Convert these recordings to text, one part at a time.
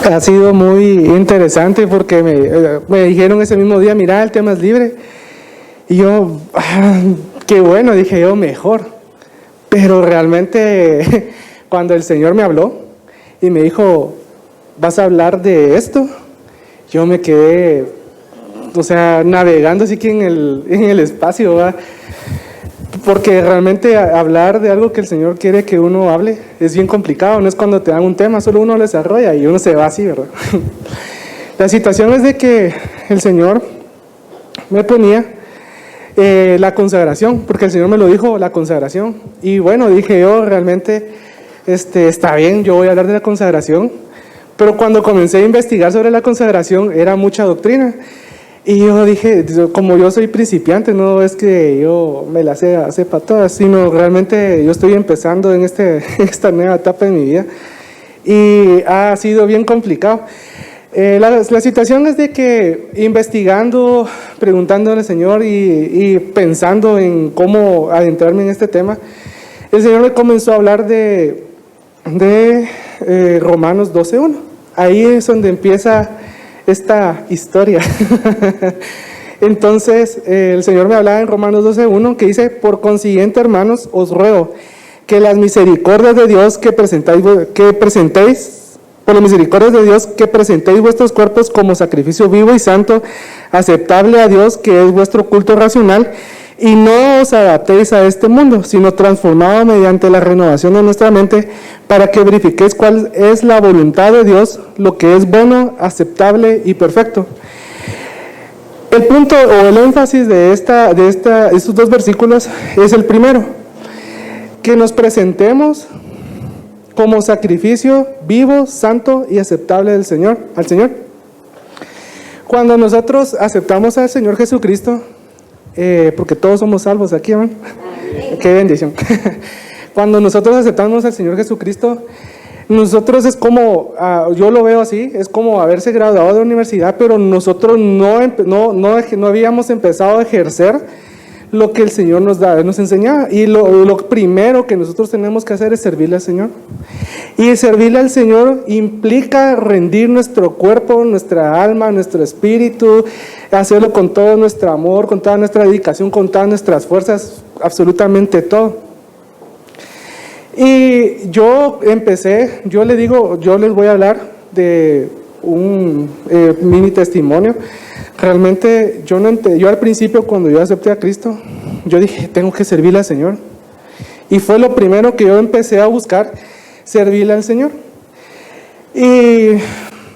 Ha sido muy interesante porque me dijeron ese mismo día, mira, el tema es libre. Y yo, qué bueno, dije yo, mejor. Pero realmente cuando el Señor me habló y me dijo, ¿vas a hablar de esto? Yo me quedé, navegando así que en el espacio, ¿va? Porque realmente hablar de algo que el Señor quiere que uno hable es bien complicado. No es cuando te dan un tema, solo uno lo desarrolla y uno se va así, ¿verdad? La situación es de que el Señor me ponía la consagración, porque el Señor me lo dijo, la consagración. Y bueno, dije yo, realmente está bien, yo voy a hablar de la consagración. Pero cuando comencé a investigar sobre la consagración, era mucha doctrina. Y yo dije, como yo soy principiante, no es que yo me la sepa todas, sino realmente yo estoy empezando en esta nueva etapa de mi vida. Y ha sido bien complicado. La situación es de que investigando, preguntándole al Señor y pensando en cómo adentrarme en este tema, el Señor me comenzó a hablar de Romanos 12:1. Ahí es donde empieza esta historia. Entonces el Señor me hablaba en Romanos 12:1 que dice: por consiguiente, hermanos, os ruego que las misericordias de Dios que presentéis vuestros cuerpos como sacrificio vivo y santo, aceptable a Dios, que es vuestro culto racional, y no os adaptéis a este mundo, sino transformado mediante la renovación de nuestra mente, para que verifiquéis cuál es la voluntad de Dios, lo que es bueno, aceptable y perfecto. El punto o el énfasis de estos dos versículos es el primero: que nos presentemos como sacrificio vivo, santo y aceptable al Señor. Cuando nosotros aceptamos al Señor Jesucristo, porque todos somos salvos aquí, ¿no? Qué bendición. Cuando nosotros aceptamos al Señor Jesucristo, nosotros es como, yo lo veo así, es como haberse graduado de la universidad, pero nosotros no habíamos empezado a ejercer lo que el Señor nos enseñaba. Y lo primero que nosotros tenemos que hacer es servirle al Señor. Y servirle al Señor implica rendir nuestro cuerpo, nuestra alma, nuestro espíritu, hacerlo con todo nuestro amor, con toda nuestra dedicación, con todas nuestras fuerzas, absolutamente todo. Y yo les voy a hablar de un mini testimonio. Realmente yo al principio, cuando yo acepté a Cristo, yo dije, tengo que servirle al Señor. Y fue lo primero que yo empecé a buscar, servirle al Señor. Y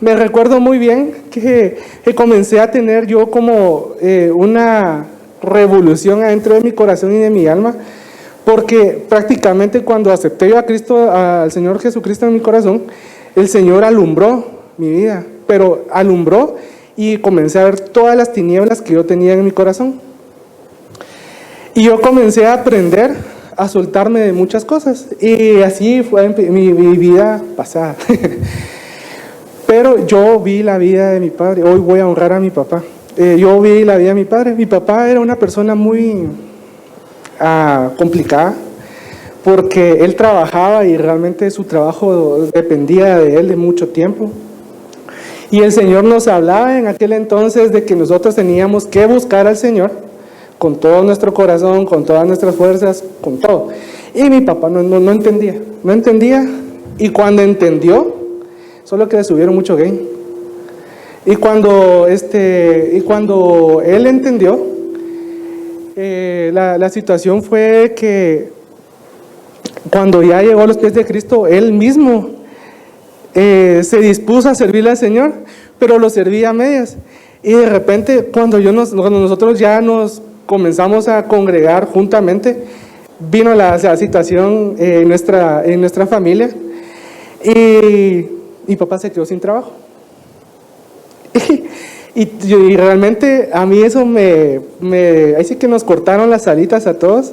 me recuerdo muy bien que comencé a tener yo como una revolución adentro de mi corazón y de mi alma, porque prácticamente cuando acepté yo a Cristo, al Señor Jesucristo en mi corazón, el Señor alumbró mi vida, pero alumbró y comencé a ver todas las tinieblas que yo tenía en mi corazón. Y yo comencé a aprender a soltarme de muchas cosas, y así fue mi vida pasada. Pero yo vi la vida de mi padre. Hoy voy a honrar a mi papá. Yo vi la vida de mi padre. Mi papá era una persona muy complicada, porque él trabajaba y realmente su trabajo dependía de él de mucho tiempo. Y el Señor nos hablaba en aquel entonces de que nosotros teníamos que buscar al Señor con todo nuestro corazón, con todas nuestras fuerzas, con todo. Y mi papá no entendía, y cuando entendió, solo que le subieron mucho gain. Y cuando él entendió, la situación fue que cuando ya llegó a los pies de Cristo, él mismo se dispuso a servirle al Señor, pero lo servía a medias. Y de repente, cuando nosotros ya nos comenzamos a congregar juntamente, vino la situación en nuestra familia, y mi papá se quedó sin trabajo. Y realmente a mí eso ahí sí que nos cortaron las alitas a todos,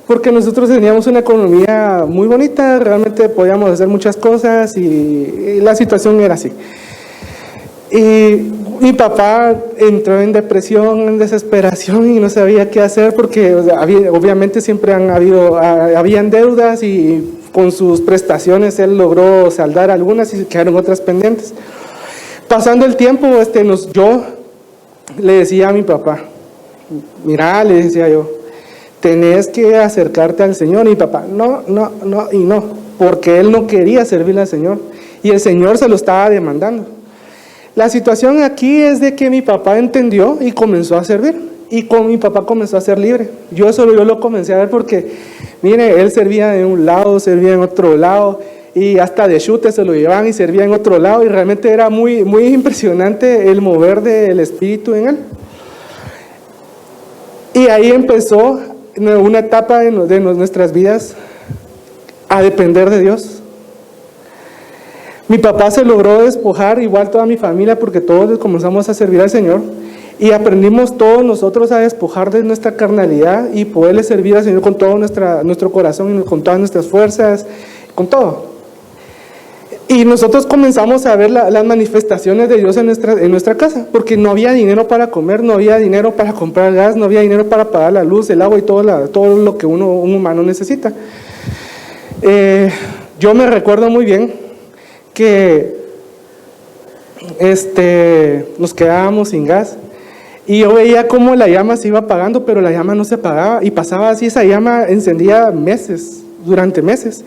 porque nosotros teníamos una economía muy bonita, realmente podíamos hacer muchas cosas, y la situación era así. Y mi papá entró en depresión, en desesperación, y no sabía qué hacer, porque obviamente siempre habían deudas, y con sus prestaciones él logró saldar algunas y quedaron otras pendientes. Pasando el tiempo, yo le decía a mi papá, mira, le decía yo, tenés que acercarte al Señor. Y mi papá, no, porque él no quería servirle al Señor y el Señor se lo estaba demandando. La situación aquí es de que mi papá entendió y comenzó a servir, y con mi papá comenzó a ser libre. Yo lo comencé a ver porque, mire, él servía de un lado, servía en otro lado, y hasta de chute se lo llevaban y servía en otro lado, y realmente era muy, muy impresionante el mover del Espíritu en él. Y ahí empezó una etapa de nuestras vidas a depender de Dios. Mi papá se logró despojar, igual toda mi familia, porque todos comenzamos a servir al Señor, y aprendimos todos nosotros a despojar de nuestra carnalidad y poderle servir al Señor con todo nuestro corazón y con todas nuestras fuerzas, con todo. Y nosotros comenzamos a ver las manifestaciones de Dios en nuestra casa, porque no había dinero para comer, no había dinero para comprar gas, no había dinero para pagar la luz, el agua y todo lo que un humano necesita. Yo me recuerdo muy bien que nos quedábamos sin gas, y yo veía cómo la llama se iba apagando, pero la llama no se apagaba, y pasaba así, esa llama encendía durante meses,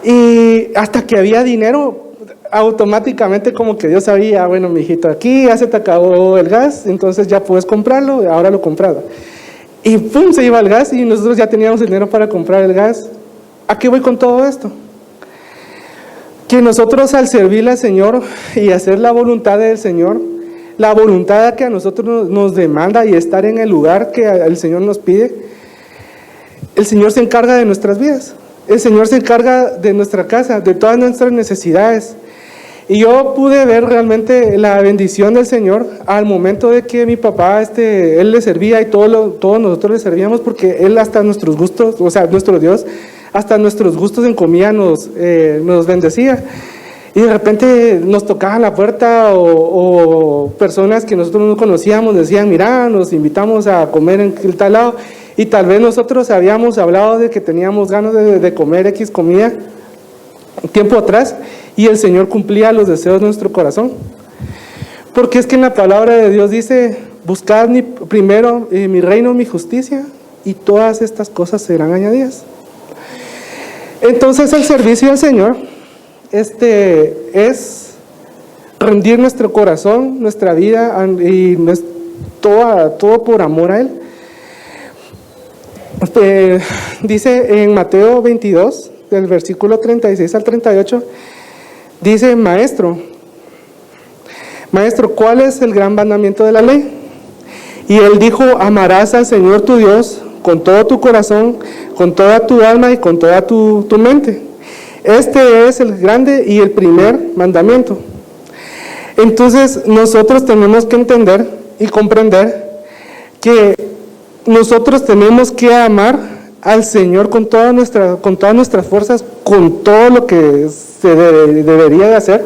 y hasta que había dinero, automáticamente como que Dios sabía, bueno, mijito, aquí ya se te acabó el gas, entonces ya puedes comprarlo, ahora lo compraba, y pum, se iba el gas, y nosotros ya teníamos el dinero para comprar el gas. ¿A qué voy con todo esto? Que nosotros, al servirle al Señor y hacer la voluntad del Señor, la voluntad que a nosotros nos demanda, y estar en el lugar que el Señor nos pide, el Señor se encarga de nuestras vidas, el Señor se encarga de nuestra casa, de todas nuestras necesidades. Y yo pude ver realmente la bendición del Señor al momento de que mi papá, él le servía, y todos nosotros le servíamos, porque él hasta nuestros gustos, o sea, nuestro Dios, hasta nuestros gustos en comida nos bendecía. Y de repente nos tocaban la puerta, o personas que nosotros no conocíamos decían, mira, nos invitamos a comer en tal lado, y tal vez nosotros habíamos hablado de que teníamos ganas de comer X comida tiempo atrás, y el Señor cumplía los deseos de nuestro corazón. Porque es que en la palabra de Dios dice, buscad primero mi reino, mi justicia, y todas estas cosas serán añadidas. Entonces el servicio al Señor es rendir nuestro corazón, nuestra vida, y todo por amor a Él. Dice en Mateo 22, del versículo 36 al 38, dice, Maestro, ¿cuál es el gran mandamiento de la ley? Y él dijo, amarás al Señor tu Dios con todo tu corazón, con toda tu alma y con toda tu mente. Este es el grande y el primer mandamiento. Entonces nosotros tenemos que entender y comprender que nosotros tenemos que amar al Señor con todas nuestras fuerzas, con todo lo que se debería de hacer,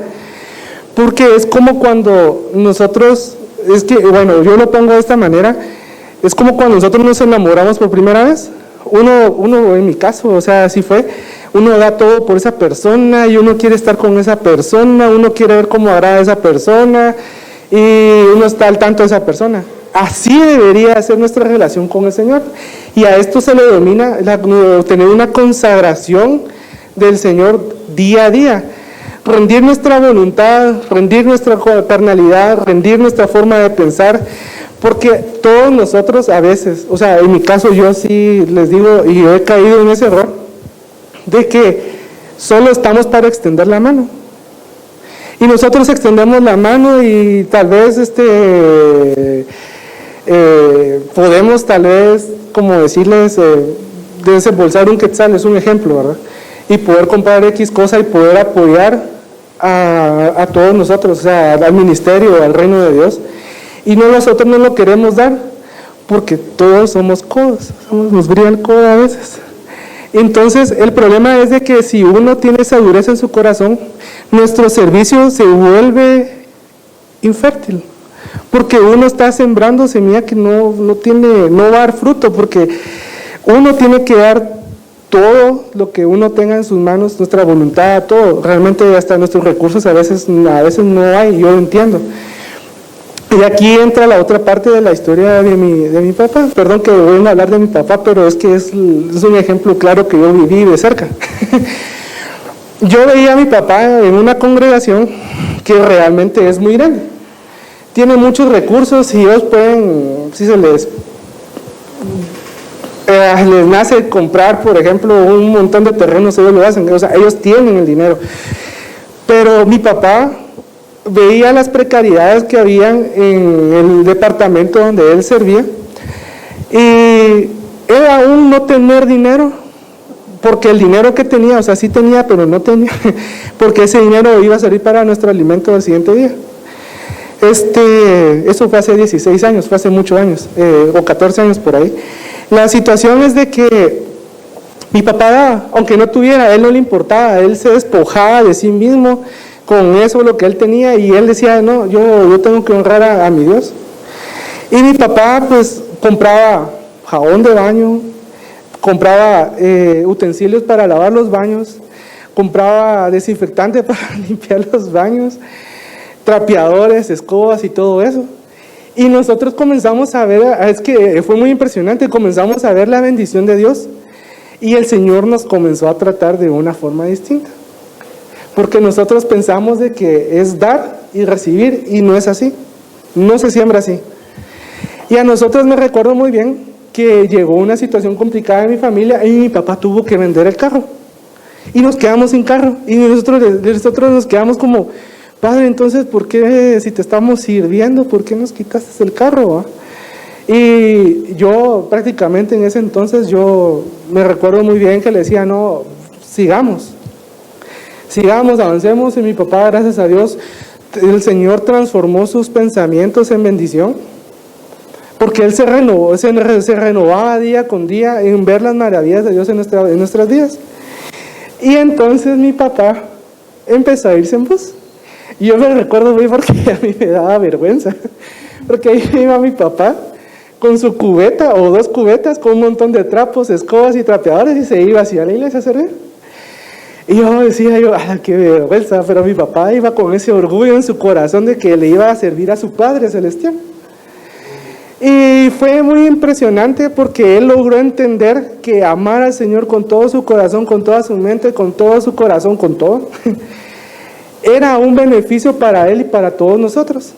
porque es como cuando nosotros, yo lo pongo de esta manera, es como cuando nosotros nos enamoramos por primera vez. Uno en mi caso, o sea, así fue, uno da todo por esa persona, y uno quiere estar con esa persona, uno quiere ver cómo agrada a esa persona, y uno está al tanto de esa persona. Así debería ser nuestra relación con el Señor, y a esto se le denomina tener una consagración del Señor día a día, rendir nuestra voluntad, rendir nuestra carnalidad, rendir nuestra forma de pensar, porque todos nosotros a veces, o sea, en mi caso yo sí les digo, y yo he caído en ese error, de que solo estamos para extender la mano. Y nosotros extendemos la mano, y tal vez podemos tal vez, como decirles, desembolsar un quetzal, es un ejemplo, ¿verdad? Y poder comprar X cosa y poder apoyar a todos nosotros, o sea, al ministerio, al reino de Dios. Y nosotros no lo queremos dar, porque todos somos codos, nos brilla el codo a veces. Entonces, el problema es de que si uno tiene esa dureza en su corazón, nuestro servicio se vuelve infértil, porque uno está sembrando semilla que no va a dar fruto, porque uno tiene que dar todo lo que uno tenga en sus manos, nuestra voluntad, todo, realmente hasta nuestros recursos a veces no hay, yo lo entiendo. Y aquí entra la otra parte de la historia de mi papá. Perdón que voy a hablar de mi papá, pero es que es un ejemplo claro que yo viví de cerca. Yo veía a mi papá en una congregación que realmente es muy grande. Tiene muchos recursos y ellos pueden, si se les nace comprar, por ejemplo, un montón de terrenos, ellos lo hacen, o sea, ellos tienen el dinero. Pero mi papá veía las precariedades que habían en el departamento donde él servía, y él aún no tener dinero, porque el dinero que tenía, o sea, sí tenía, pero no tenía, porque ese dinero iba a servir para nuestro alimento del siguiente día. Eso fue hace 16 años, fue hace muchos años, o 14 años por ahí. La situación es de que mi papá, aunque no tuviera, a él no le importaba, él se despojaba de sí mismo con eso, lo que él tenía, y él decía, no, yo tengo que honrar a mi Dios. Y mi papá pues compraba jabón de baño, compraba utensilios para lavar los baños, compraba desinfectante para limpiar los baños, trapeadores, escobas y todo eso. Y nosotros comenzamos a ver, es que fue muy impresionante, comenzamos a ver la bendición de Dios, y el Señor nos comenzó a tratar de una forma distinta. Porque nosotros pensamos de que es dar y recibir, y no es así, no se siembra así. Y a nosotros me recuerdo muy bien que llegó una situación complicada en mi familia y mi papá tuvo que vender el carro. Y nos quedamos sin carro, y nosotros nos quedamos como, padre, entonces, ¿por qué si te estamos sirviendo, por qué nos quitaste el carro? Y yo prácticamente en ese entonces, yo me recuerdo muy bien que le decía, no, sigamos, avancemos. Y mi papá, gracias a Dios, el Señor transformó sus pensamientos en bendición, porque Él se renovaba día con día en ver las maravillas de Dios en nuestras vidas. Y entonces mi papá empezó a irse en bus. Y yo me recuerdo muy porque a mí me daba vergüenza, porque ahí iba mi papá con su cubeta o 2 cubetas, con un montón de trapos, escobas y trapeadores, y se iba hacia la iglesia a servir. Y yo decía, qué vergüenza, pero mi papá iba con ese orgullo en su corazón de que le iba a servir a su Padre Celestial. Y fue muy impresionante porque él logró entender que amar al Señor con todo su corazón, con toda su mente, con todo su corazón, con todo, era un beneficio para él y para todos nosotros.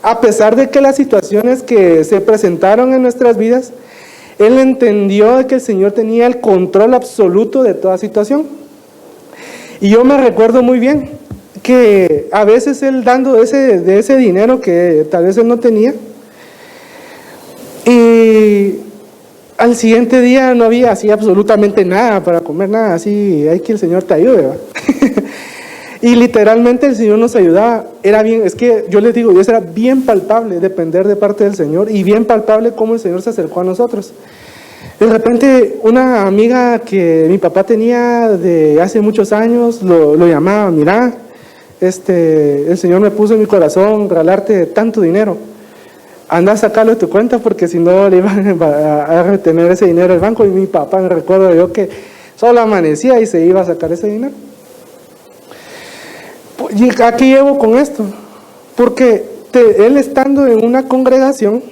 A pesar de que las situaciones que se presentaron en nuestras vidas, él entendió que el Señor tenía el control absoluto de toda situación. Y yo me recuerdo muy bien que a veces él dando de ese dinero que tal vez él no tenía, y al siguiente día no había así absolutamente nada para comer, nada, así, hay que el Señor te ayude, ¿va? Y literalmente el Señor nos ayudaba. Era bien, es que yo les digo, eso era bien palpable, depender de parte del Señor, y bien palpable cómo el Señor se acercó a nosotros. De repente una amiga que mi papá tenía de hace muchos años lo llamaba, mira, el Señor me puso en mi corazón regalarte tanto dinero, anda a sacarlo de tu cuenta porque si no le iban a retener ese dinero al banco. Y mi papá, me recuerdo yo que solo amanecía y se iba a sacar ese dinero. ¿Y a qué llevo con esto? Porque él estando en una congregación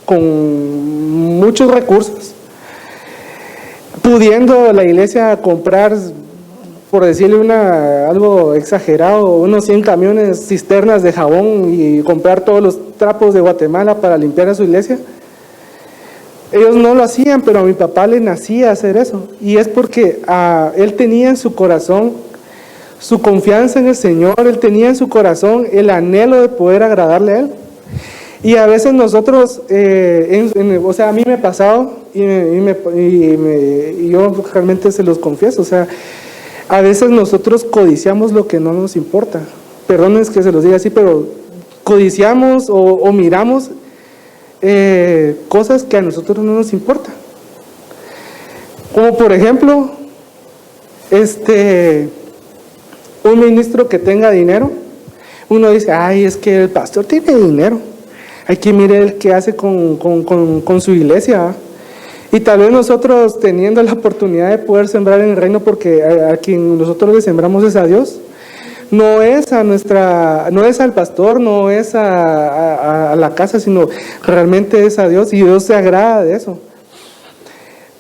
con muchos recursos, pudiendo la iglesia comprar, por decirle algo exagerado, unos 100 camiones, cisternas de jabón, y comprar todos los trapos de Guatemala para limpiar a su iglesia, ellos no lo hacían, pero a mi papá le nacía hacer eso. Y es porque él tenía en su corazón su confianza en el Señor, él tenía en su corazón el anhelo de poder agradarle a Él. Y a veces nosotros, o sea, a mí me ha pasado, y yo realmente se los confieso, o sea, a veces nosotros codiciamos lo que no nos importa. Perdonen que se los diga así, pero codiciamos o miramos cosas que a nosotros no nos importan. Como por ejemplo, un ministro que tenga dinero, uno dice, ay, es que el pastor tiene dinero, hay que mirar el que hace con su iglesia, ¿va? Y tal vez nosotros teniendo la oportunidad de poder sembrar en el reino, porque a quien nosotros le sembramos es a Dios, no es al pastor, no es a la casa, sino realmente es a Dios, y Dios se agrada de eso.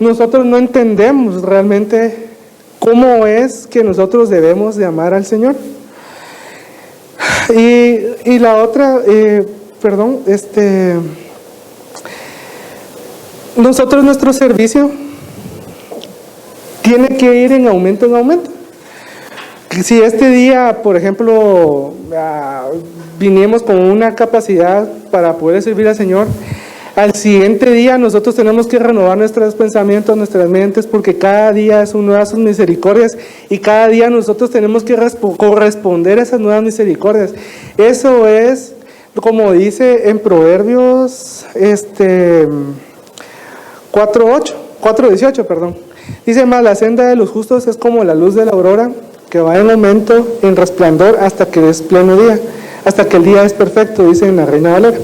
Nosotros no entendemos realmente cómo es que nosotros debemos de amar al Señor. Y la otra, nosotros nuestro servicio tiene que ir en aumento en aumento. Si este día, por ejemplo, vinimos con una capacidad para poder servir al Señor, al siguiente día nosotros tenemos que renovar nuestros pensamientos, nuestras mentes, porque cada día son nuevas sus misericordias, y cada día nosotros tenemos que corresponder a esas nuevas misericordias. Eso es, como dice en Proverbios 4:18, perdón. Dice: más la senda de los justos es como la luz de la aurora, que va en aumento, en resplandor, hasta que es pleno día, hasta que el día es perfecto, dice en la Reina Valera.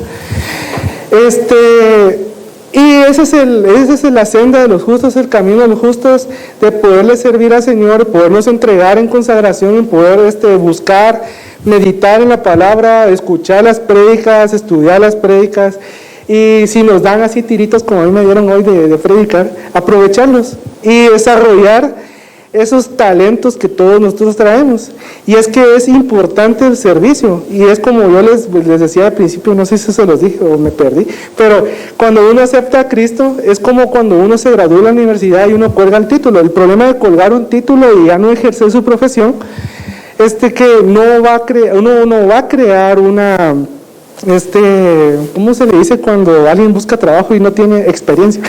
Y esa es la senda de los justos, el camino de los justos, de poderle servir al Señor, podernos entregar en consagración, y poder buscar, meditar en la palabra, escuchar las prédicas, estudiar las prédicas. Y si nos dan así tiritos como a mí me dieron hoy de predicar, aprovecharlos y desarrollar esos talentos que todos nosotros traemos. Y es que es importante el servicio, y es como yo les decía al principio, no sé si se los dije o me perdí, pero cuando uno acepta a Cristo es como cuando uno se gradúa en la universidad y uno cuelga el título. El problema de colgar un título y ya no ejercer su profesión es que uno no va a crear una... ¿cómo se le dice cuando alguien busca trabajo y no tiene experiencia?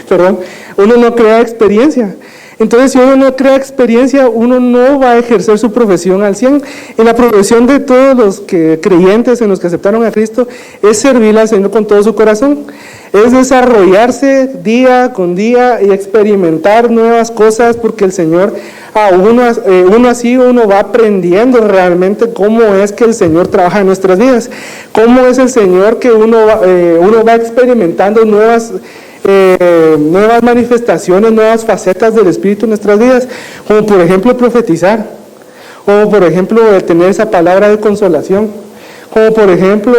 Perdón, uno no crea experiencia. Entonces, si uno no crea experiencia, uno no va a ejercer su profesión al 100. En la profesión de todos los creyentes, en los que aceptaron a Cristo, es servir al Señor con todo su corazón. Es desarrollarse día con día y experimentar nuevas cosas, porque el Señor, uno va aprendiendo realmente cómo es que el Señor trabaja en nuestras vidas. Cómo es el Señor que uno va experimentando nuevas manifestaciones, nuevas facetas del Espíritu en nuestras vidas, como por ejemplo profetizar, como por ejemplo tener esa palabra de consolación, como por ejemplo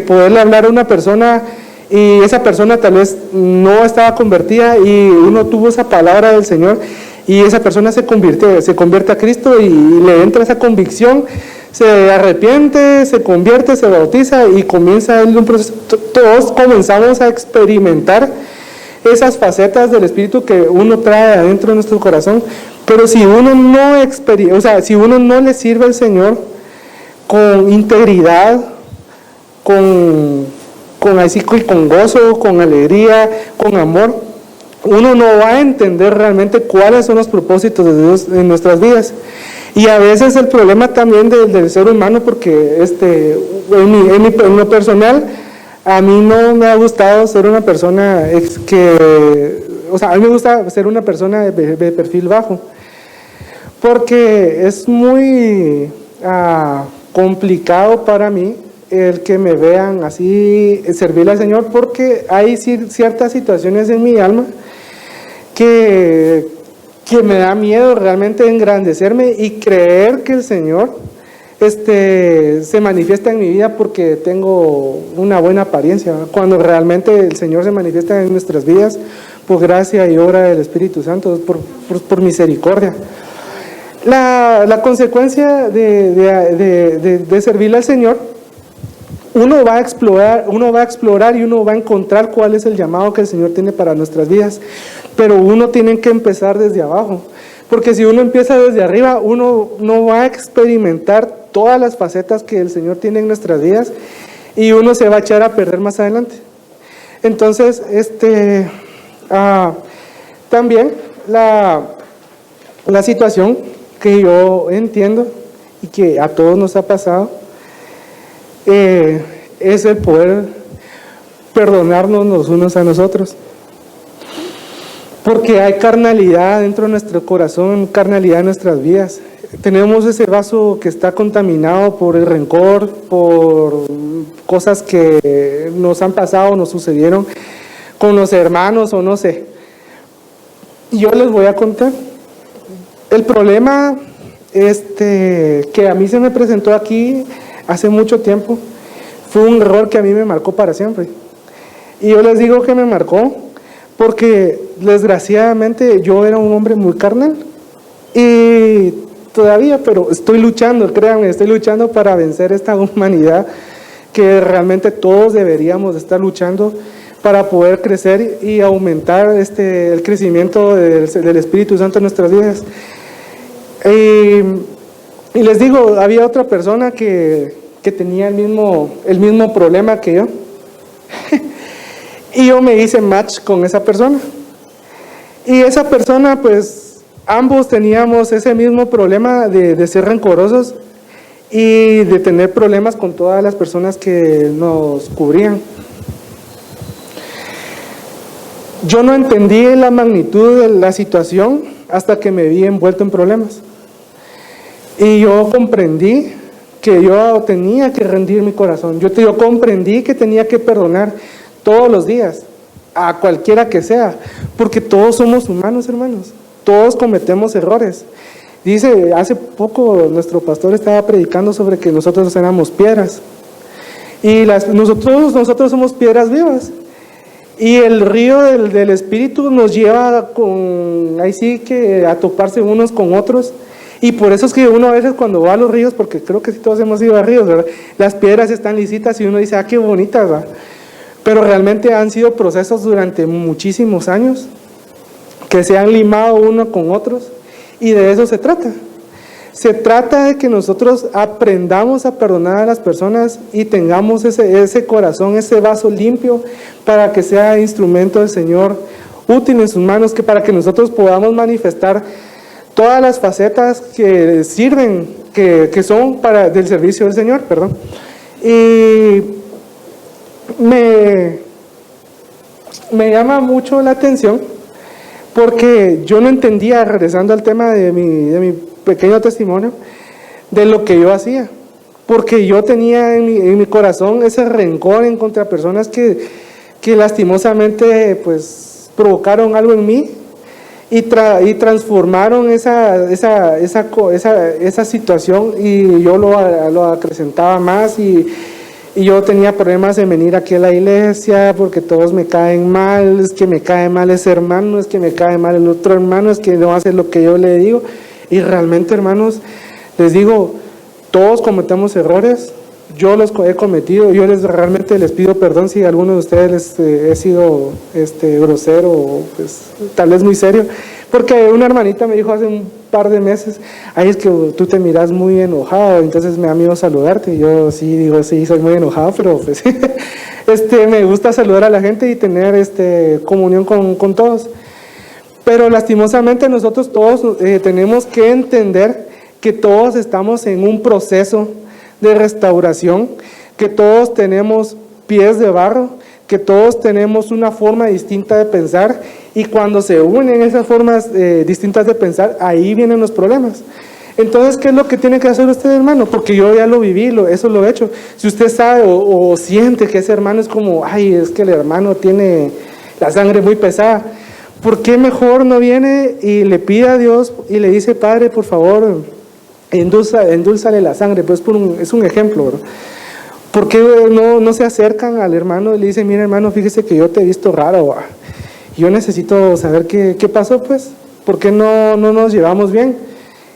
poderle hablar a una persona y esa persona tal vez no estaba convertida y uno tuvo esa palabra del Señor y esa persona se convierte a Cristo y le entra esa convicción, se arrepiente, se convierte, se bautiza y comienza un proceso. Todos comenzamos a experimentar esas facetas del Espíritu que uno trae adentro de nuestro corazón. Pero si uno si uno no le sirve al Señor con integridad, con gozo, con alegría, con amor, uno no va a entender realmente cuáles son los propósitos de Dios en nuestras vidas. Y a veces el problema también del ser humano, porque en lo personal, a mí no me ha gustado ser una persona a mí me gusta ser una persona de perfil bajo, porque es muy complicado para mí el que me vean así servir al Señor, porque hay ciertas situaciones en mi alma que me da miedo realmente engrandecerme y creer que el Señor se manifiesta en mi vida porque tengo una buena apariencia, cuando realmente el Señor se manifiesta en nuestras vidas por gracia y obra del Espíritu Santo, por misericordia. La consecuencia de servirle al Señor, uno va a explorar y uno va a encontrar cuál es el llamado que el Señor tiene para nuestras vidas, pero uno tiene que empezar desde abajo, porque si uno empieza desde arriba, uno no va a experimentar todas las facetas que el Señor tiene en nuestras vidas y uno se va a echar a perder más adelante. Entonces, también la situación que yo entiendo y que a todos nos ha pasado, es el poder perdonarnos los unos a nosotros, porque hay carnalidad dentro de nuestro corazón, carnalidad en nuestras vidas. Tenemos ese vaso que está contaminado por el rencor, por cosas que nos han pasado, nos sucedieron, con los hermanos o no sé. Y yo les voy a contar. El problema que a mí se me presentó aquí hace mucho tiempo fue un error que a mí me marcó para siempre. Y yo les digo que me marcó porque desgraciadamente yo era un hombre muy carnal. Y todavía, pero estoy luchando, créanme, estoy luchando para vencer esta humanidad que realmente todos deberíamos estar luchando para poder crecer y aumentar el crecimiento del Espíritu Santo en nuestras vidas. Y les digo, había otra persona que tenía el mismo problema que yo. Y yo me hice match con esa persona. Y esa persona, pues, ambos teníamos ese mismo problema de ser rencorosos y de tener problemas con todas las personas que nos cubrían. Yo no entendí la magnitud de la situación hasta que me vi envuelto en problemas. Y yo comprendí que yo tenía que rendir mi corazón. Yo comprendí que tenía que perdonar todos los días, a cualquiera que sea, porque todos somos humanos, hermanos. Todos cometemos errores. Dice, hace poco nuestro pastor estaba predicando sobre que nosotros éramos piedras. Y nosotros somos piedras vivas. Y el río del Espíritu nos lleva a toparse unos con otros. Y por eso es que uno a veces cuando va a los ríos, porque creo que sí todos hemos ido a ríos, ¿verdad? Las piedras están lisitas y uno dice, qué bonitas, ¿verdad? Pero realmente han sido procesos durante muchísimos años que se han limado uno con otros, y de eso se trata. Se trata de que nosotros aprendamos a perdonar a las personas y tengamos ese corazón, ese vaso limpio, para que sea instrumento del Señor, útil en sus manos, para que nosotros podamos manifestar todas las facetas que sirven, que son del servicio del Señor, perdón. Y me llama mucho la atención porque yo no entendía, regresando al tema de mi pequeño testimonio, de lo que yo hacía, porque yo tenía en mi corazón ese rencor en contra de personas que lastimosamente pues provocaron algo en mí y transformaron esa situación, y yo lo acrecentaba más, y yo tenía problemas en venir aquí a la iglesia porque todos me caen mal. Es que me cae mal ese hermano, es que me cae mal el otro hermano, es que no hace lo que yo le digo. Y realmente, hermanos, les digo, todos cometemos errores. Yo los he cometido. Yo realmente les pido perdón si a alguno de ustedes he sido grosero o pues, tal vez muy serio. Porque una hermanita me dijo hace un par de meses, es que tú te miras muy enojado, entonces me da miedo saludarte. Y yo sí, digo, sí, soy muy enojado, pero pues me gusta saludar a la gente y tener comunión con todos. Pero lastimosamente nosotros todos tenemos que entender que todos estamos en un proceso de restauración, que todos tenemos pies de barro, que todos tenemos una forma distinta de pensar, y cuando se unen esas formas distintas de pensar, ahí vienen los problemas. Entonces, ¿qué es lo que tiene que hacer usted, hermano? Porque yo ya lo viví, eso lo he hecho. Si usted sabe o siente que ese hermano es como, es que el hermano tiene la sangre muy pesada, ¿por qué mejor no viene y le pide a Dios y le dice, Padre, por favor, endulzale la sangre? Pues es un ejemplo, ¿verdad? ¿Por qué no se acercan al hermano y le dicen, mira, hermano, fíjese que yo te he visto raro, yo necesito saber qué pasó, pues? ¿Por qué no nos llevamos bien?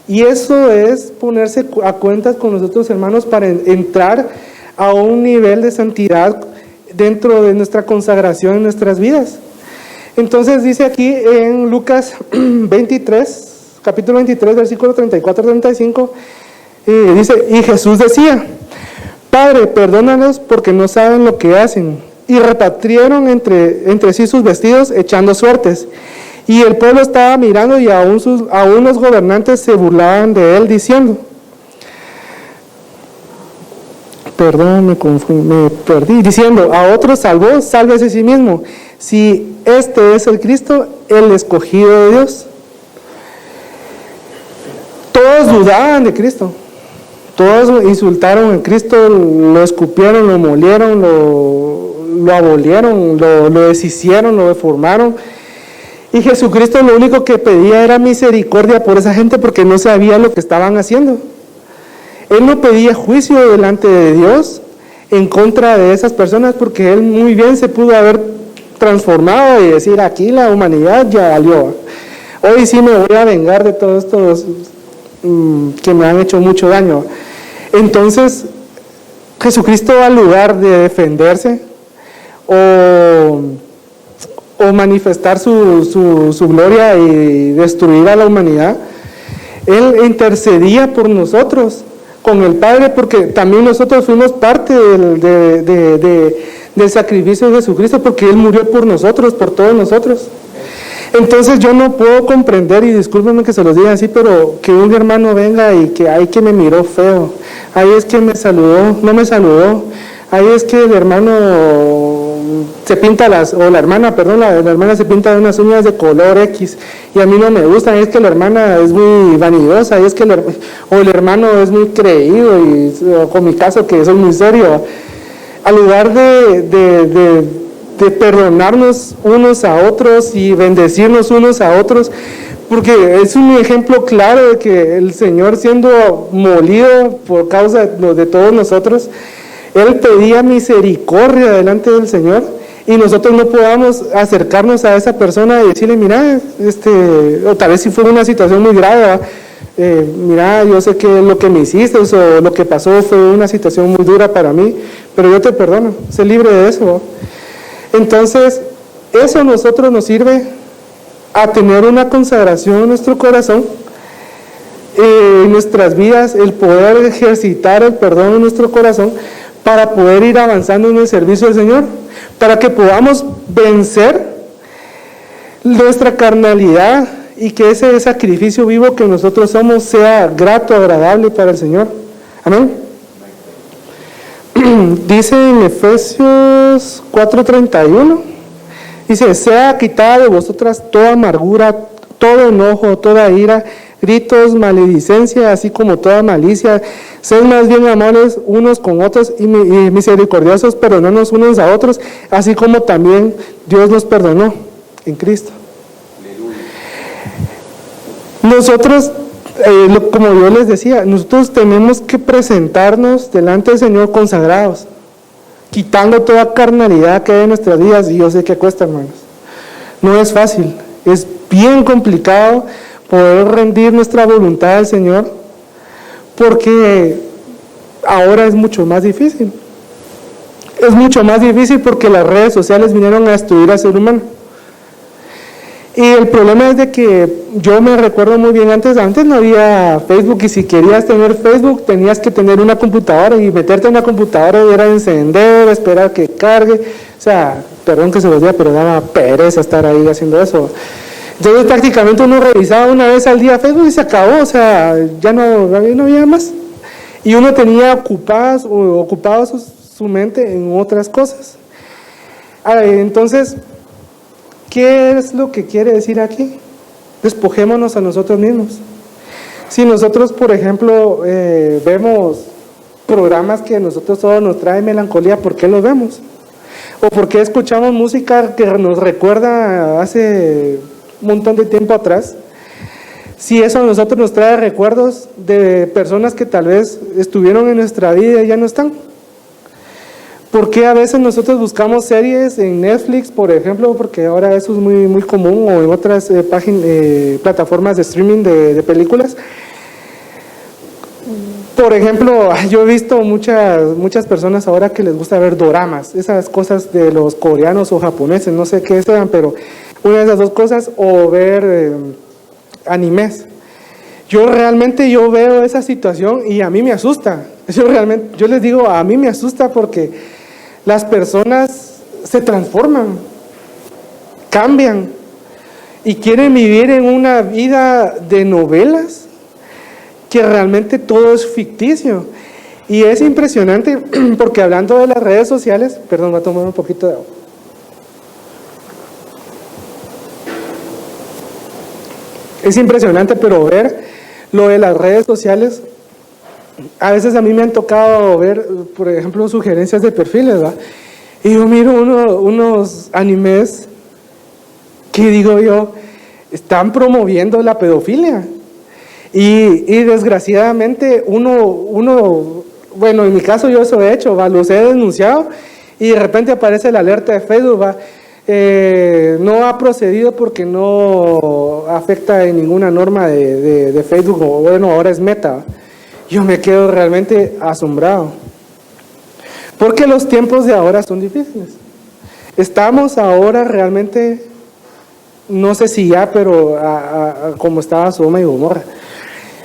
Y eso es ponerse a cuentas con los otros hermanos para entrar a un nivel de santidad dentro de nuestra consagración en nuestras vidas. Entonces dice aquí en Lucas 23, capítulo 23, versículo 34-35, dice, y Jesús decía, Padre, perdónalos porque no saben lo que hacen. Y repartieron entre sí sus vestidos, echando suertes. Y el pueblo estaba mirando, y aún los gobernantes se burlaban de él, diciendo, me perdí, diciendo, a otros salvó, sálvese a sí mismo. Si este es el Cristo, el escogido de Dios. Todos dudaban de Cristo. Todos insultaron a Cristo, lo escupieron, lo molieron, lo abolieron, lo deshicieron, lo deformaron. Y Jesucristo lo único que pedía era misericordia por esa gente porque no sabía lo que estaban haciendo. Él no pedía juicio delante de Dios en contra de esas personas porque él muy bien se pudo haber transformado y decir, aquí la humanidad ya valió. Hoy sí me voy a vengar de todos estos que me han hecho mucho daño. Entonces, Jesucristo, al lugar de defenderse o manifestar su gloria y destruir a la humanidad, Él intercedía por nosotros con el Padre, porque también nosotros fuimos parte del sacrificio de Jesucristo, porque Él murió por nosotros, por todos nosotros. Entonces yo no puedo comprender, y discúlpenme que se los diga así, pero que un hermano venga y que ay, que me miró feo, ahí es que me saludó, no me saludó, ahí es que el hermano se pinta la hermana se pinta unas uñas de color X y a mí no me gusta, es que la hermana es muy vanidosa, y es que el hermano es muy creído, o con mi caso que soy muy serio. Al lugar de perdonarnos unos a otros y bendecirnos unos a otros, porque es un ejemplo claro de que el Señor, siendo molido por causa de todos nosotros, Él pedía misericordia delante del Señor, y nosotros no podamos acercarnos a esa persona y decirle, mira, o tal vez si fue una situación muy grave, mira, yo sé que lo que me hiciste o lo que pasó fue una situación muy dura para mí, pero yo te perdono, sé libre de eso. Entonces, eso a nosotros nos sirve a tener una consagración en nuestro corazón, en nuestras vidas, el poder ejercitar el perdón en nuestro corazón para poder ir avanzando en el servicio del Señor, para que podamos vencer nuestra carnalidad y que ese sacrificio vivo que nosotros somos sea grato, agradable para el Señor. Amén. Dice en Efesios 4:31, dice, sea quitada de vosotras toda amargura, todo enojo, toda ira, gritos, maledicencia, así como toda malicia. Sed más bien amables unos con otros y misericordiosos, perdonándonos unos a otros, así como también Dios nos perdonó en Cristo. Nosotros, como yo les decía, nosotros tenemos que presentarnos delante del Señor consagrados, quitando toda carnalidad que hay en nuestras vidas, y yo sé que cuesta, hermanos. No es fácil, es bien complicado poder rendir nuestra voluntad al Señor, porque ahora es mucho más difícil. Es mucho más difícil porque las redes sociales vinieron a destruir al ser humano. Y el problema es de que yo me recuerdo muy bien, antes no había Facebook, y si querías tener Facebook tenías que tener una computadora, y meterte en una computadora era encender, esperar que cargue, o sea, perdón que se los diga, pero daba pereza estar ahí haciendo eso. Entonces prácticamente uno revisaba una vez al día Facebook y se acabó, o sea, ya no había más. Y uno tenía ocupado su mente en otras cosas. Entonces, ¿qué es lo que quiere decir aquí? Despojémonos a nosotros mismos. Si nosotros, por ejemplo, vemos programas que a nosotros solo nos traen melancolía, ¿por qué los vemos? ¿O por qué escuchamos música que nos recuerda hace un montón de tiempo atrás? Si eso a nosotros nos trae recuerdos de personas que tal vez estuvieron en nuestra vida y ya no están. ¿Por qué a veces nosotros buscamos series en Netflix, por ejemplo? Porque ahora eso es muy, muy común, o en otras plataformas de streaming de películas. Por ejemplo, yo he visto muchas personas ahora que les gusta ver doramas, esas cosas de los coreanos o japoneses, no sé qué sean, pero una de esas dos cosas, o ver animes. Yo veo esa situación y a mí me asusta. Yo les digo, a mí me asusta porque las personas se transforman, cambian y quieren vivir en una vida de novelas que realmente todo es ficticio. Y es impresionante porque, hablando de las redes sociales, perdón, voy a tomar un poquito de agua. Es impresionante, pero ver lo de las redes sociales, a veces a mí me han tocado ver, por ejemplo, sugerencias de perfiles, ¿verdad? Y yo miro unos animes que digo yo, están promoviendo la pedofilia. Y desgraciadamente bueno, en mi caso yo eso he hecho, los he denunciado y de repente aparece la alerta de Facebook, no ha procedido porque no afecta en ninguna norma de Facebook, o bueno, ahora es Meta. Yo me quedo realmente asombrado, porque los tiempos de ahora son difíciles. Estamos ahora realmente, no sé si ya, pero como estaba Sodoma y Gomorra,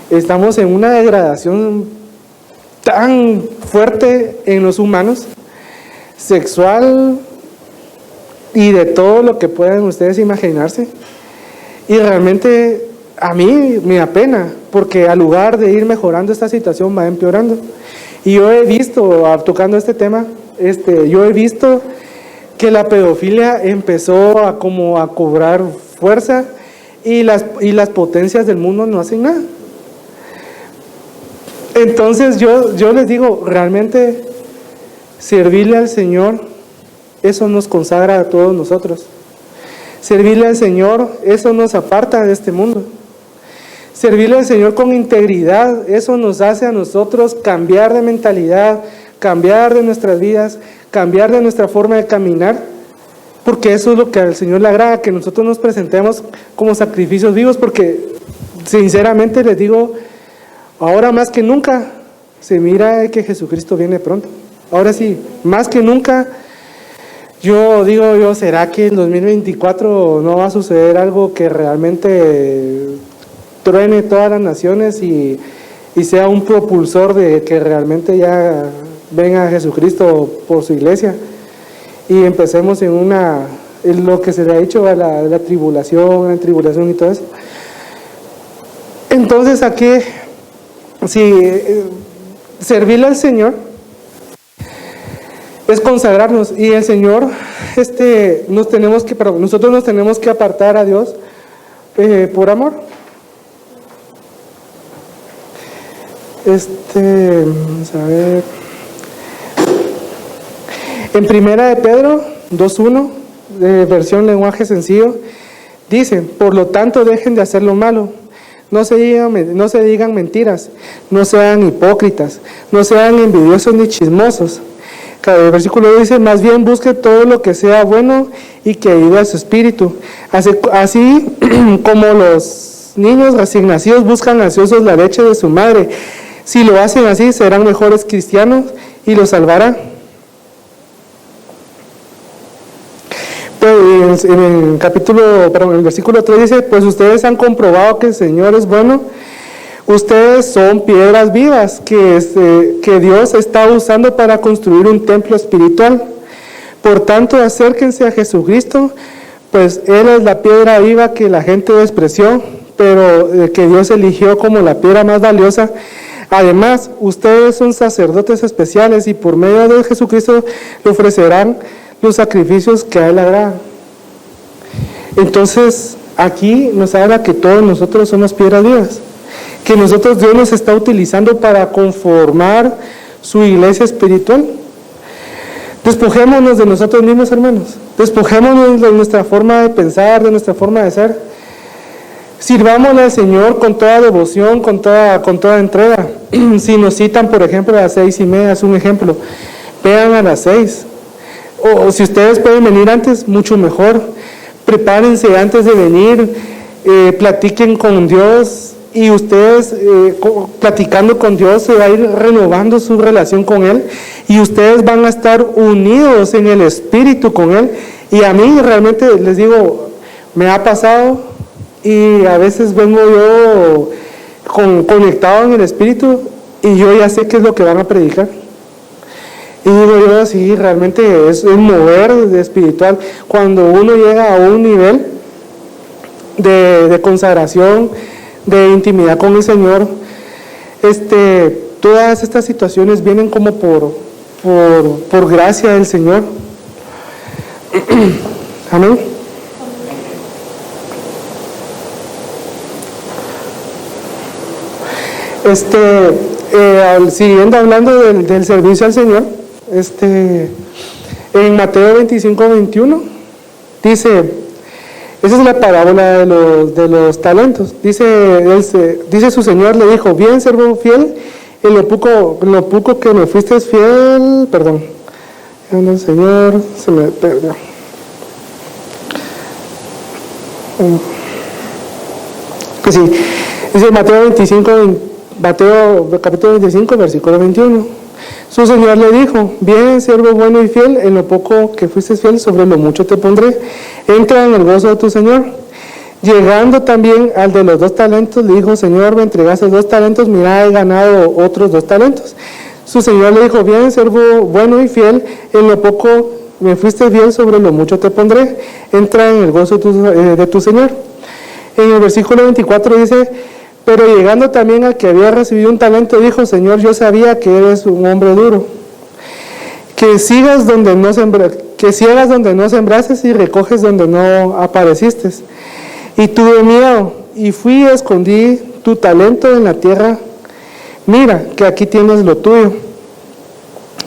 estamos en una degradación tan fuerte en los humanos, sexual y de todo lo que puedan ustedes imaginarse. Y realmente a mí me da pena, porque al lugar de ir mejorando esta situación va empeorando. Y yo he visto, tocando este tema, yo he visto que la pedofilia empezó a cobrar fuerza y las potencias del mundo no hacen nada. Entonces yo les digo, realmente servirle al Señor, eso nos consagra a todos nosotros. Servirle al Señor, eso nos aparta de este mundo. Servirle al Señor con integridad, eso nos hace a nosotros cambiar de mentalidad, cambiar de nuestras vidas, cambiar de nuestra forma de caminar, porque eso es lo que al Señor le agrada, que nosotros nos presentemos como sacrificios vivos, porque sinceramente les digo, ahora más que nunca se mira que Jesucristo viene pronto. Ahora sí, más que nunca, yo digo, ¿será que en 2024 no va a suceder algo que realmente truene todas las naciones y sea un propulsor de que realmente ya venga Jesucristo por su iglesia? Y empecemos en lo que se le ha dicho, la tribulación y todo eso. Entonces aquí, servirle al Señor es consagrarnos, y el Señor, nosotros nos tenemos que apartar a Dios por amor. Vamos a ver. En Primera de Pedro 2:1, versión lenguaje sencillo, dice: por lo tanto dejen de hacer lo malo, no se digan mentiras, no sean hipócritas, no sean envidiosos ni chismosos. El versículo dice: más bien busque todo lo que sea bueno y que ayude a su espíritu, así como los niños recién nacidos buscan ansiosos la leche de su madre. Si lo hacen así, serán mejores cristianos y los salvarán. Pues en el versículo 3 dice: pues ustedes han comprobado que el Señor es bueno. Ustedes son piedras vivas que Dios está usando para construir un templo espiritual. Por tanto, acérquense a Jesucristo, pues Él es la piedra viva que la gente despreció, pero que Dios eligió como la piedra más valiosa. Además, ustedes son sacerdotes especiales y por medio de Jesucristo le ofrecerán los sacrificios que a Él agradan. Entonces, aquí nos habla que todos nosotros somos piedras vivas, que Dios nos está utilizando para conformar su iglesia espiritual. Despojémonos de nosotros mismos, hermanos. Despojémonos de nuestra forma de pensar, de nuestra forma de ser. Sirvámosle al Señor con toda devoción, con toda entrega. Si nos citan, por ejemplo, a las 6:30, es un ejemplo, vean a las 6. O si ustedes pueden venir antes, mucho mejor. Prepárense antes de venir, platiquen con Dios, y ustedes platicando con Dios se va a ir renovando su relación con Él, y ustedes van a estar unidos en el Espíritu con Él. Y a mí realmente les digo, me ha pasado, y a veces vengo yo conectado en el Espíritu y yo ya sé qué es lo que van a predicar. Y digo yo, sí, realmente es un mover de espiritual. Cuando uno llega a un nivel de consagración, de intimidad con el Señor, todas estas situaciones vienen como por gracia del Señor. Amén. Siguiendo hablando del servicio al Señor, En Mateo 25:21 dice, esa es la parábola de los talentos. Dice su señor, le dijo, bien, siervo fiel, en lo poco que me fuiste fiel, perdón, el Señor se me perdió. Que sí, dice Mateo capítulo 25, versículo 21. Su señor le dijo, bien, siervo bueno y fiel, en lo poco que fuiste fiel, sobre lo mucho te pondré, entra en el gozo de tu señor. Llegando también al de los 2 talentos, le dijo, señor, me entregaste 2 talentos, mira, he ganado otros 2 talentos. Su señor le dijo, bien, siervo bueno y fiel, en lo poco me fuiste fiel, sobre lo mucho te pondré, entra en el gozo de tu señor. En el versículo 24 dice, pero llegando también al que había recibido un talento, dijo, Señor, yo sabía que eres un hombre duro, que ciegas donde no sembrases y recoges donde no apareciste. Y tuve miedo, y fui y escondí tu talento en la tierra. Mira, que aquí tienes lo tuyo.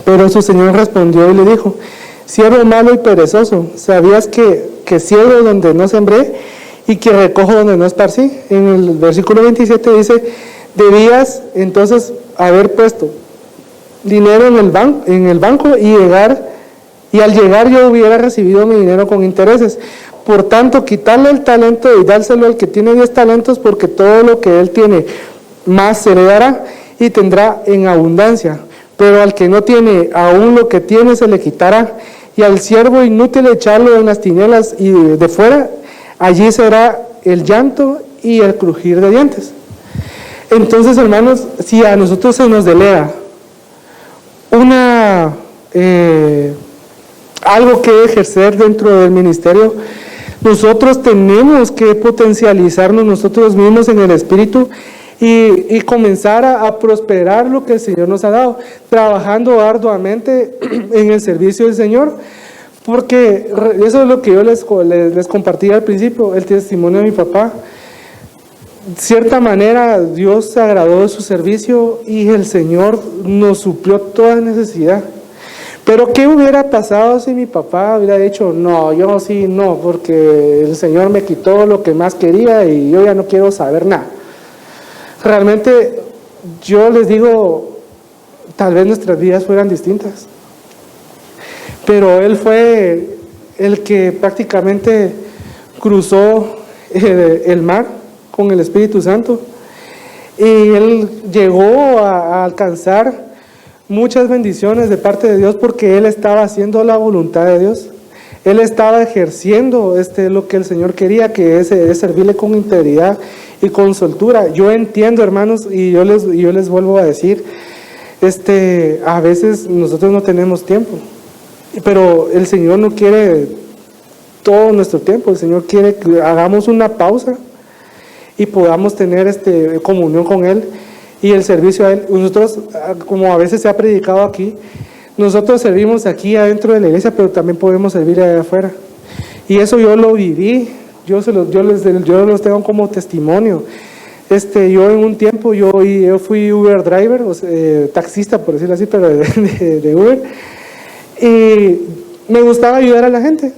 Pero su señor respondió y le dijo, siervo malo y perezoso, ¿sabías que ciego donde no sembré y que recojo donde no esparcí? En el versículo 27 dice, debías entonces haber puesto dinero en el banco y al llegar yo hubiera recibido mi dinero con intereses. Por tanto, quitarle el talento y dárselo al que tiene 10 talentos, porque todo lo que él tiene más se le dará y tendrá en abundancia. Pero al que no tiene, aún lo que tiene se le quitará. Y al siervo inútil echarlo en las tinieblas y de fuera, allí será el llanto y el crujir de dientes. Entonces, hermanos, si a nosotros se nos delega algo que ejercer dentro del ministerio, nosotros tenemos que potencializarnos nosotros mismos en el espíritu y comenzar a prosperar lo que el Señor nos ha dado, trabajando arduamente en el servicio del Señor, porque eso es lo que yo les compartí al principio, el testimonio de mi papá. De cierta manera Dios se agradó de su servicio y el Señor nos suplió toda necesidad. Pero ¿qué hubiera pasado si mi papá hubiera dicho, no, yo sí, no, porque el Señor me quitó lo que más quería y yo ya no quiero saber nada? Realmente yo les digo, tal vez nuestras vidas fueran distintas, pero él fue el que prácticamente cruzó el mar con el Espíritu Santo y él llegó a alcanzar muchas bendiciones de parte de Dios porque él estaba haciendo la voluntad de Dios. Él estaba ejerciendo lo que el Señor quería, que es servirle con integridad y con soltura. Yo entiendo, hermanos, y yo les vuelvo a decir, a veces nosotros no tenemos tiempo, pero el Señor no quiere todo nuestro tiempo. El Señor quiere que hagamos una pausa y podamos tener comunión con Él y el servicio a Él. Nosotros, como a veces se ha predicado aquí, nosotros servimos aquí adentro de la iglesia, pero también podemos servir allá afuera. Y eso yo lo viví, yo los tengo como testimonio. Yo en un tiempo, yo fui Uber driver, taxista por decirlo así, pero de Uber. Y me gustaba ayudar a la gente.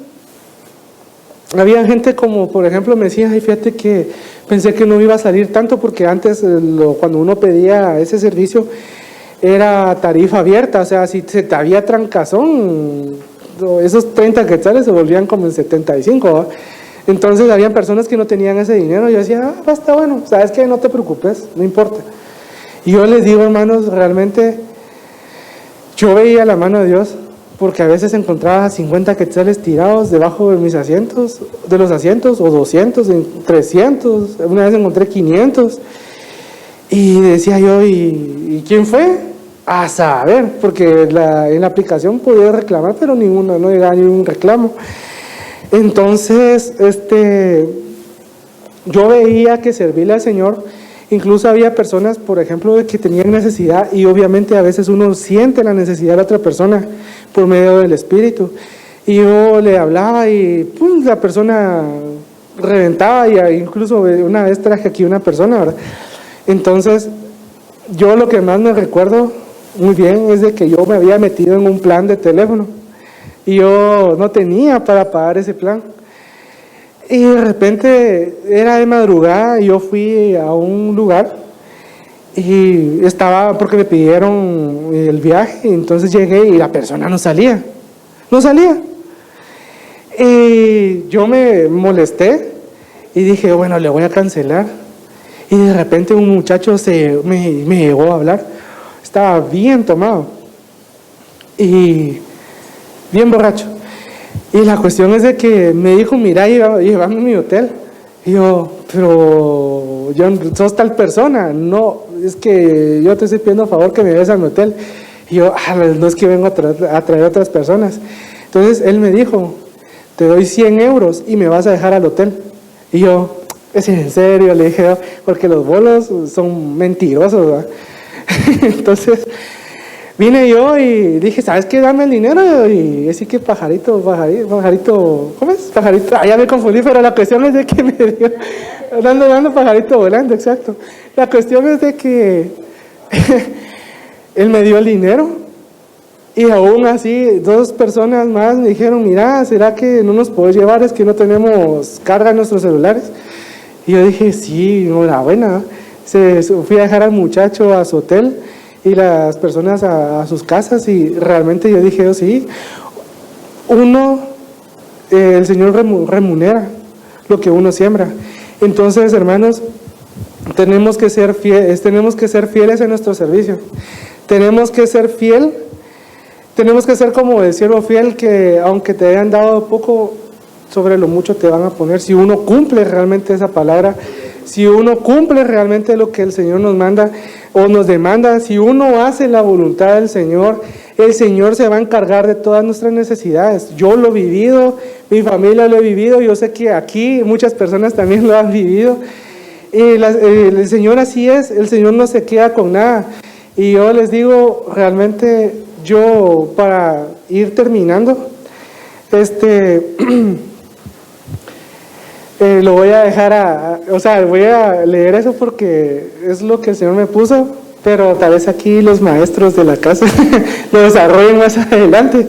Había gente como, por ejemplo, me decía, ay, fíjate que pensé que no iba a salir tanto porque antes cuando uno pedía ese servicio era tarifa abierta, o sea, si se te había trancazón, esos 30 quetzales se volvían como en 75, ¿va? Entonces habían personas que no tenían ese dinero y yo decía, basta, bueno, sabes que no te preocupes, no importa. Y yo les digo, hermanos, realmente yo veía la mano de Dios, porque a veces encontraba 50 quetzales tirados debajo de los asientos, o 200, 300, una vez encontré 500, y decía yo, ¿y quién fue? A saber, porque en la aplicación podía reclamar, pero no llegaba ningún reclamo. Entonces, yo veía que servirle al Señor, incluso había personas, por ejemplo, que tenían necesidad, y obviamente a veces uno siente la necesidad de la otra persona por medio del Espíritu, y yo le hablaba y ¡pum!, la persona reventaba, y incluso una vez traje aquí una persona, ¿verdad? Entonces, yo lo que más me recuerdo muy bien es de que yo me había metido en un plan de teléfono. y yo no tenía para pagar ese plan. Y de repente era de madrugada y yo fui a un lugar y estaba porque me pidieron el viaje, entonces llegué y la persona no salía. Y yo me molesté y dije, bueno, le voy a cancelar. Y de repente un muchacho me llegó a hablar, estaba bien tomado y bien borracho. Y la cuestión es de que me dijo, mira, llévame a mi hotel. Y yo, pero sos tal persona. No, es que yo te estoy pidiendo a favor que me lleves a mi hotel. Y yo, no es que vengo a traer otras personas. Entonces él me dijo, te doy 100 euros y me vas a dejar al hotel. Y yo, ¿es en serio? Le dije, porque los bolos son mentirosos, ¿verdad? Entonces vine yo y dije, ¿sabes qué? Dame el dinero. Y así que pajarito, ¿cómo es? Pajarito, ya me confundí, pero la cuestión es de que me dio, dando pajarito volando, exacto. La cuestión es de que él me dio el dinero y aún así 2 personas más me dijeron, mira, ¿será que no nos puedes llevar? Es que no tenemos carga en nuestros celulares. Y yo dije, sí, enhorabuena. Fui a dejar al muchacho a su hotel y las personas a sus casas, y realmente yo dije, sí, el Señor remunera lo que uno siembra. Entonces, hermanos, tenemos que ser fieles en nuestro servicio. Tenemos que ser como el siervo fiel, que aunque te hayan dado poco, sobre lo mucho te van a poner. Si uno cumple realmente esa palabra, si uno cumple realmente lo que el Señor nos manda o nos demanda, si uno hace la voluntad del Señor, el Señor se va a encargar de todas nuestras necesidades. Yo lo he vivido, mi familia lo he vivido, yo sé que aquí muchas personas también lo han vivido. Y el Señor así es, el Señor no se queda con nada. Y yo les digo, realmente, yo para ir terminando, lo voy a dejar voy a leer eso porque es lo que el Señor me puso, pero tal vez aquí los maestros de la casa lo desarrollen más adelante.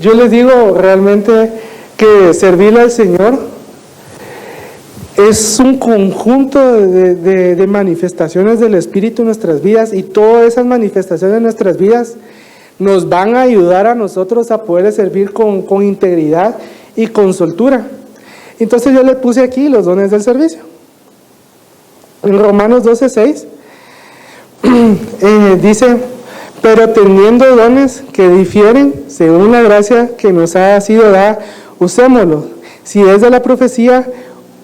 Yo les digo realmente que servirle al Señor es un conjunto de manifestaciones del Espíritu en nuestras vidas, y todas esas manifestaciones en nuestras vidas nos van a ayudar a nosotros a poder servir con integridad y con soltura. Entonces yo le puse aquí los dones del servicio. En Romanos 12:6 dice, pero teniendo dones que difieren según la gracia que nos ha sido dada, usémoslos. Si es de la profecía,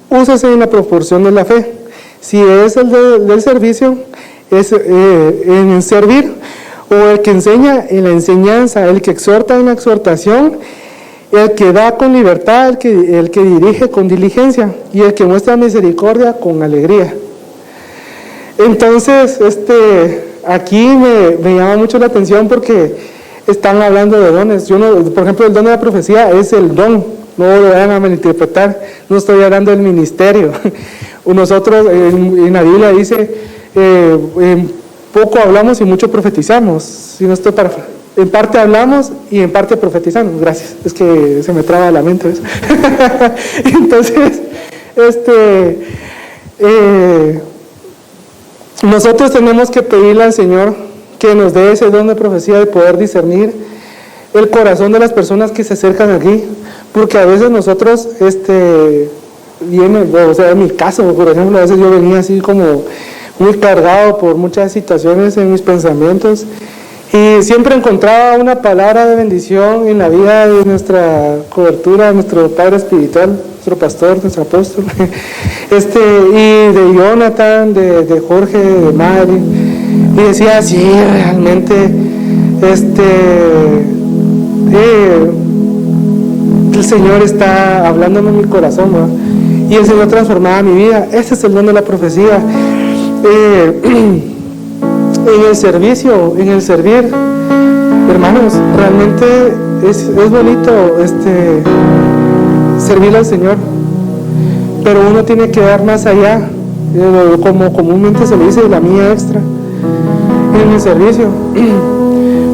úsese en la proporción de la fe. Si es el del servicio, es en servir, o el que enseña en la enseñanza, el que exhorta en la exhortación, el que da con libertad, el que dirige con diligencia, y el que muestra misericordia con alegría. Entonces, aquí me llama mucho la atención porque están hablando de dones. Por ejemplo, el don de la profecía es el don, no lo vayan a malinterpretar, no estoy hablando del ministerio. Nosotros, en la Biblia dice, poco hablamos y mucho profetizamos. Si no estoy en parte hablamos y en parte profetizamos. Gracias, es que se me traba la mente eso. Entonces, nosotros tenemos que pedirle al Señor que nos dé ese don de profecía, de poder discernir el corazón de las personas que se acercan aquí, porque a veces nosotros, en mi caso, por ejemplo, a veces yo venía así como muy cargado por muchas situaciones en mis pensamientos, y siempre encontraba una palabra de bendición en la vida de nuestra cobertura, nuestro Padre Espiritual, nuestro pastor, nuestro apóstol, y de Jonathan, de Jorge, de Mari, y decía, sí, realmente, el Señor está hablándome en mi corazón, ¿no? Y el Señor transformaba mi vida. Ese es el don de la profecía. En el servicio, en el servir, hermanos, realmente es bonito servir al Señor, pero uno tiene que dar más allá, como comúnmente se le dice, la mía extra en el servicio,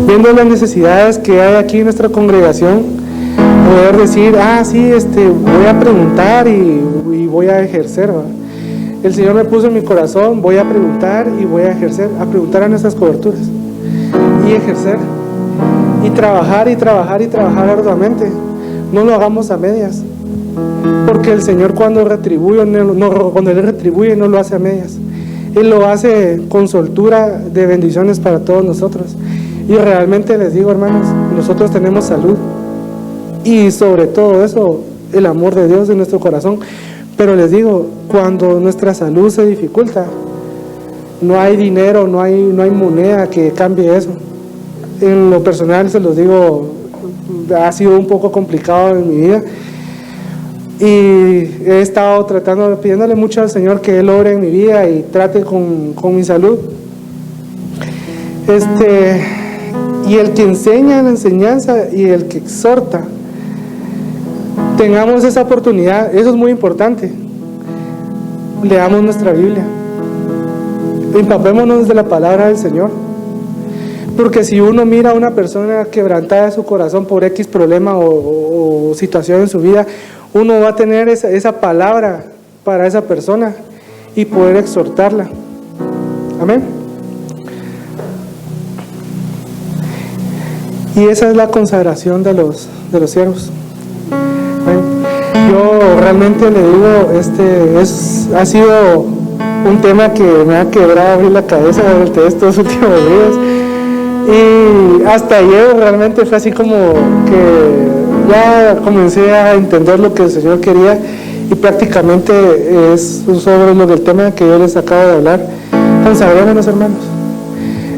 viendo las necesidades que hay aquí en nuestra congregación, poder decir, sí, voy a preguntar y voy a ejercer, ¿va? El Señor me puso en mi corazón, voy a preguntar y voy a ejercer, a preguntar a nuestras coberturas y ejercer y trabajar arduamente. No lo hagamos a medias, porque el Señor cuando Él retribuye no lo hace a medias. Él lo hace con soltura de bendiciones para todos nosotros. Y realmente les digo, hermanos, nosotros tenemos salud y sobre todo eso, el amor de Dios en nuestro corazón. Pero les digo, cuando nuestra salud se dificulta, no hay dinero, no hay moneda que cambie eso. En lo personal, se los digo, ha sido un poco complicado en mi vida y he estado pidiéndole mucho al Señor que Él obre en mi vida y trate con mi salud. Y el que enseña la enseñanza y el que exhorta, tengamos esa oportunidad. Eso es muy importante. Leamos nuestra Biblia, empapémonos de la palabra del Señor, porque si uno mira a una persona quebrantada de su corazón por X problema o situación en su vida, uno va a tener esa palabra para esa persona y poder exhortarla. Amén. Y esa es la consagración de los siervos. Yo realmente le digo, ha sido un tema que me ha quebrado abrir la cabeza durante estos últimos días. Y hasta ayer realmente fue así como que ya comencé a entender lo que el Señor quería, y prácticamente es sobre el tema que yo les acabo de hablar. Consagrémonos, hermanos.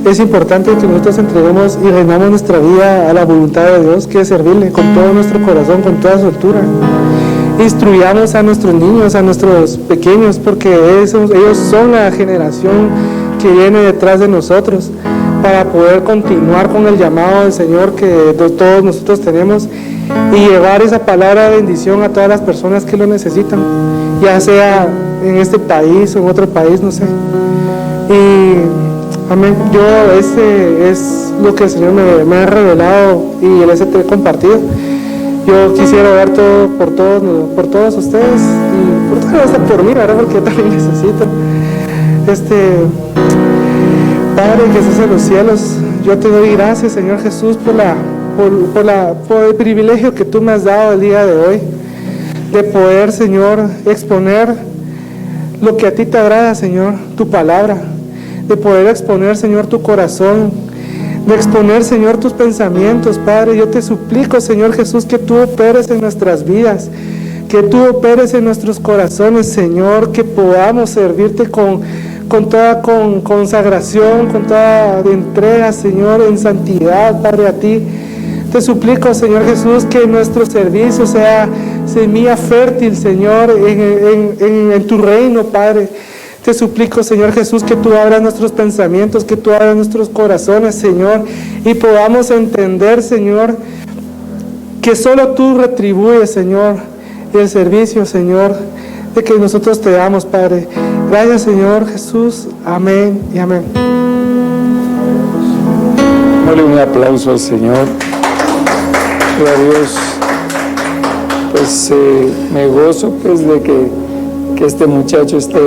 Es importante que nosotros entreguemos y rendamos nuestra vida a la voluntad de Dios, que es servirle con todo nuestro corazón, con toda soltura. Instruyamos a nuestros niños, a nuestros pequeños, porque ellos son la generación que viene detrás de nosotros, para poder continuar con el llamado del Señor que todos nosotros tenemos y llevar esa palabra de bendición a todas las personas que lo necesitan, ya sea en este país o en otro país, no sé. Y amén. Yo, es lo que el Señor me ha revelado y les he compartido. Yo quisiera orar por todos ustedes y hasta por mí, ¿verdad? Porque yo también necesito. Padre que estás en los cielos, yo te doy gracias, Señor Jesús, por el privilegio que tú me has dado el día de hoy, de poder, Señor, exponer lo que a ti te agrada, Señor, tu palabra, de poder exponer, Señor, tu corazón, de exponer, Señor, tus pensamientos. Padre, yo te suplico, Señor Jesús, que tú operes en nuestras vidas, que tú operes en nuestros corazones, Señor, que podamos servirte con toda consagración, con toda entrega, Señor, en santidad, Padre, a ti. Te suplico, Señor Jesús, que nuestro servicio sea semilla fértil, Señor, en tu reino, Padre. Te suplico, Señor Jesús, que tú abras nuestros pensamientos, que tú abras nuestros corazones, Señor, y podamos entender, Señor, que solo tú retribuyes, Señor, el servicio, Señor, de que nosotros te damos, Padre. Gracias, Señor Jesús. Amén y amén. Dale un aplauso al Señor. Gloria a Dios. Pues me gozo pues de que este muchacho esté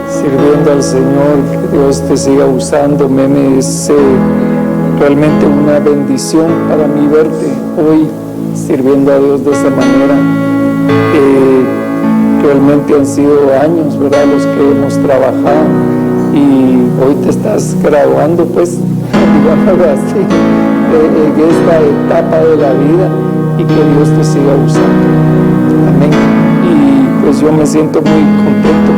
sirviendo al Señor, que Dios te siga usando. Meme, es realmente una bendición para mí verte hoy sirviendo a Dios de esa manera. Realmente han sido años, ¿verdad?, los que hemos trabajado, y hoy te estás graduando, pues, digámoslo así, en esta etapa de la vida, y que Dios te siga usando. Amén. Y pues yo me siento muy contento